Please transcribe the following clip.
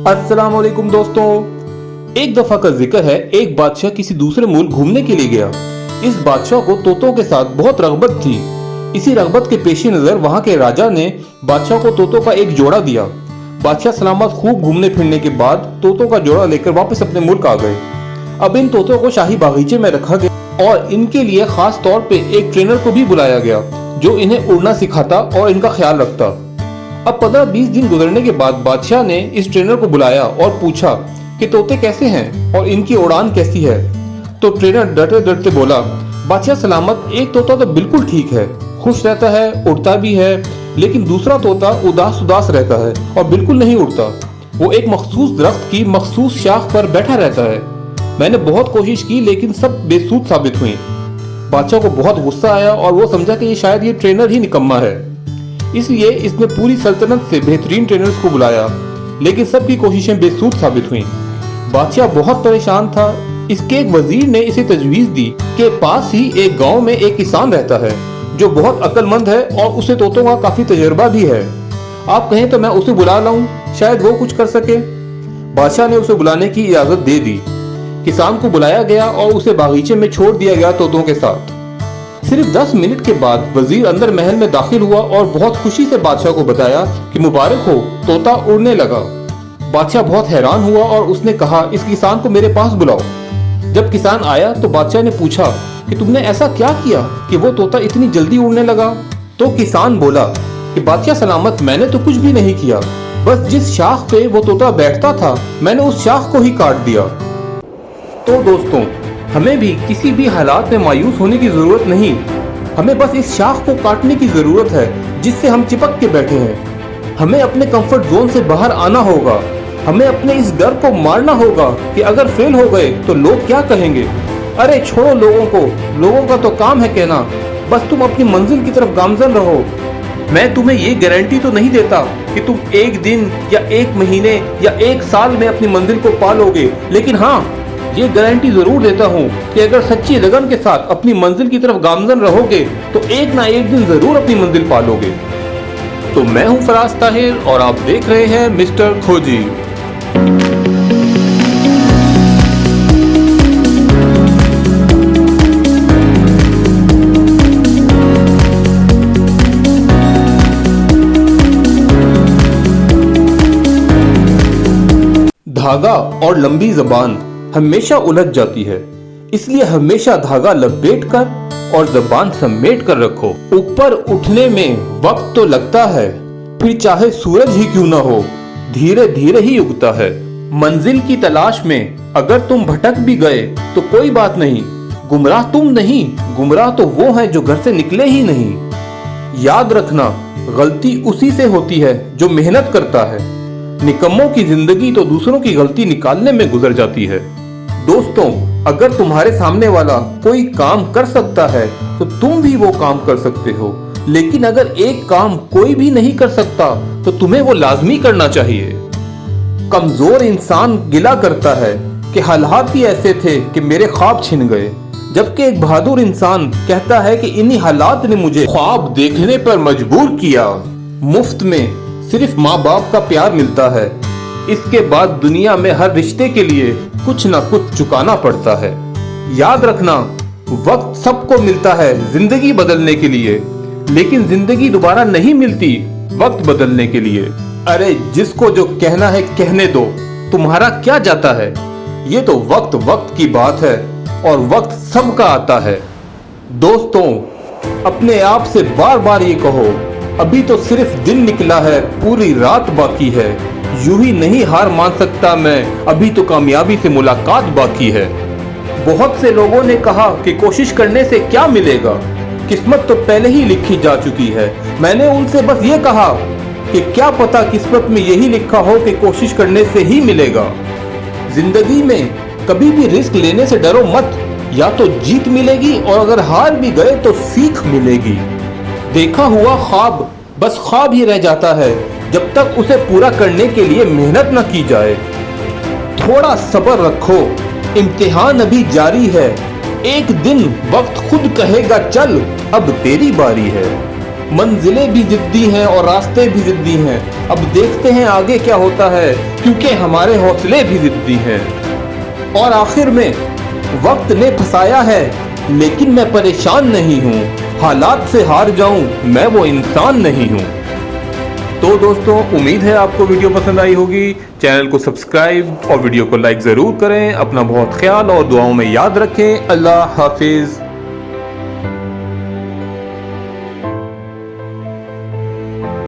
अस्सलाम वालेकुम दोस्तों। एक दफा का जिक्र है, एक बादशाह किसी दूसरे मुल्क घूमने के लिए गया। इस बादशाह को तोतों के साथ बहुत रगबत थी। इसी रगबत के पेश नजर वहां के राजा ने बादशाह को तोतों का एक जोड़ा दिया। बादशाह सलामत खूब घूमने फिरने के बाद तोतों का जोड़ा लेकर वापस अपने मुल्क आ गए। अब इन तोतों को शाही बागीचे में रखा गया और इनके लिए खास तौर पे एक ट्रेनर को भी बुलाया गया जो इन्हें उड़ना सिखाता और इनका ख्याल रखता। अब 15-20 दिन गुजरने के बाद बादशाह ने इस ट्रेनर को बुलाया और पूछा कि तोते कैसे हैं और इनकी उड़ान कैसी है। तो ट्रेनर डरते डरते बोला, बादशाह सलामत, एक तोता तो बिल्कुल ठीक है, खुश रहता है, उड़ता भी है, लेकिन दूसरा तोता उदास उदास रहता है और बिल्कुल नहीं उड़ता। वो एक मखसूस दरख्त की मखसूस शाख पर बैठा रहता है। मैंने बहुत कोशिश की लेकिन सब बेसूद साबित हुई। बादशाह को बहुत गुस्सा आया और वो समझा कि शायद ये ट्रेनर ही निकम्मा है। इसलिए इसने पूरी सल्तनत से बेहतरीन ट्रेनर्स को बुलाया, लेकिन सबकी कोशिशें बेसूद साबित हुईं। बादशाह बहुत परेशान था। इसके एक वजीर ने इसे तजवीज दी कि पास ही एक गांव में एक किसान रहता है जो बहुत अक्लमंद है और उसे तोतों का काफी तजर्बा भी है। आप कहें तो मैं उसे बुला लाऊं, शायद वो कुछ कर सके। बादशाह ने उसे बुलाने की इजाजत दे दी। किसान को बुलाया गया और उसे बागीचे में छोड़ दिया गया तोतों के साथ। सिर्फ 10 मिनट के बाद वजीर अंदर महल में दाखिल हुआ और बहुत खुशी से बादशाह को बताया कि मुबारक हो, तोता उड़ने लगा। बादशाह बहुत हैरान हुआ और उसने कहा, इस किसान को मेरे पास बुलाओ। जब किसान आया तो बादशाह ने पूछा कि तुमने ऐसा क्या किया कि वो तोता इतनी जल्दी उड़ने लगा। तो किसान बोला कि बादशाह सलामत, मैंने तो कुछ भी नहीं किया, बस जिस शाख पे वो तोता बैठता था मैंने उस शाख को ही काट दिया। तो दोस्तों, हमें भी किसी भी हालात में मायूस होने की जरूरत नहीं। हमें बस इस शाख को काटने की जरूरत है जिससे हम चिपक के बैठे हैं। हमें अपने कंफर्ट जोन से बाहर आना होगा। हमें अपने इस डर को मारना होगा कि अगर फेल हो गए तो लोग क्या कहेंगे। अरे छोड़ो लोगों को, लोगों का तो काम है कहना, बस तुम अपनी मंजिल की तरफ गामजन रहो। मैं तुम्हें ये गारंटी तो नहीं देता कि तुम एक दिन या एक महीने या एक साल में अपनी मंजिल को पा लोगे, लेकिन हाँ, ये गारंटी जरूर देता हूँ कि अगर सच्ची लगन के साथ अपनी मंजिल की तरफ गामजन रहोगे तो एक ना एक दिन जरूर अपनी मंजिल पालोगे। तो मैं हूँ फराज ताहिर और आप देख रहे हैं मिस्टर खोजी। धागा और लंबी जबान हमेशा उलझ जाती है, इसलिए हमेशा धागा लपेट कर और जबान समेट कर रखो। ऊपर उठने में वक्त तो लगता है, फिर चाहे सूरज ही क्यों ना हो, धीरे धीरे ही उगता है। मंजिल की तलाश में अगर तुम भटक भी गए तो कोई बात नहीं, गुमराह तुम नहीं, गुमराह तो वो हैं जो घर से निकले ही नहीं। याद रखना, गलती उसी से होती है जो मेहनत करता है। निकम्मों की जिंदगी तो दूसरों की गलती निकालने में गुजर जाती है। दोस्तों, अगर तुम्हारे सामने वाला कोई काम कर सकता है तो तुम भी वो काम कर सकते हो, लेकिन अगर एक काम कोई भी नहीं कर सकता तो तुम्हें वो लाजमी करना चाहिए। कमजोर इंसान गिला करता है कि हालात ही ऐसे थे कि मेरे ख्वाब छिन गए, जबकि एक बहादुर इंसान कहता है कि इन्हीं हालात ने मुझे ख्वाब देखने पर मजबूर किया। मुफ्त में सिर्फ माँ बाप का प्यार मिलता है, इसके बाद दुनिया में हर रिश्ते के लिए कुछ ना कुछ चुकाना पड़ता है। याद रखना, वक्त सबको मिलता है जिंदगी बदलने के लिए, लेकिन जिंदगी दोबारा नहीं मिलती वक्त बदलने के लिए। अरे जिसको जो कहना है कहने दो, तुम्हारा क्या जाता है। ये तो वक्त की बात है और वक्त सबका आता है। दोस्तों, अपने आप से बार बार ये कहो, अभी तो सिर्फ दिन निकला है, पूरी रात बाकी है। यूं ही नहीं हार मान सकता मैं, अभी तो कामयाबी से मुलाकात बाकी है। बहुत से लोगों ने कहा कि कोशिश करने से क्या मिलेगा, किस्मत तो पहले ही लिखी जा चुकी है। मैंने उनसे बस ये कहा कि क्या पता किस्मत में यही लिखा हो कि कोशिश करने से ही मिलेगा। जिंदगी में कभी भी रिस्क लेने से डरो मत, या तो जीत मिलेगी और अगर हार भी गए तो सीख मिलेगी। देखा हुआ ख्वाब बस ख्वाब ही रह जाता है जब तक उसे पूरा करने के लिए मेहनत न की जाए। थोड़ा सब्र रखो, इम्तिहान अभी जारी है। एक दिन वक्त खुद कहेगा चल अब तेरी बारी है। मंजिलें भी जिद्दी हैं और रास्ते भी जिद्दी हैं। अब देखते हैं आगे क्या होता है। क्योंकि हमारे हौसले भी जिद्दी हैं। और आखिर में वक्त ने फंसाया है, लेकिन मैं परेशान नहीं हूँ। हालात से हार जाऊं, मैं वो इंसान नहीं हूँ। तो दोस्तों, उम्मीद है आपको वीडियो पसंद आई होगी। चैनल को सब्सक्राइब और वीडियो को लाइक ज़रूर करें। अपना बहुत ख्याल और दुआओं में याद रखें। अल्लाह हाफिज़।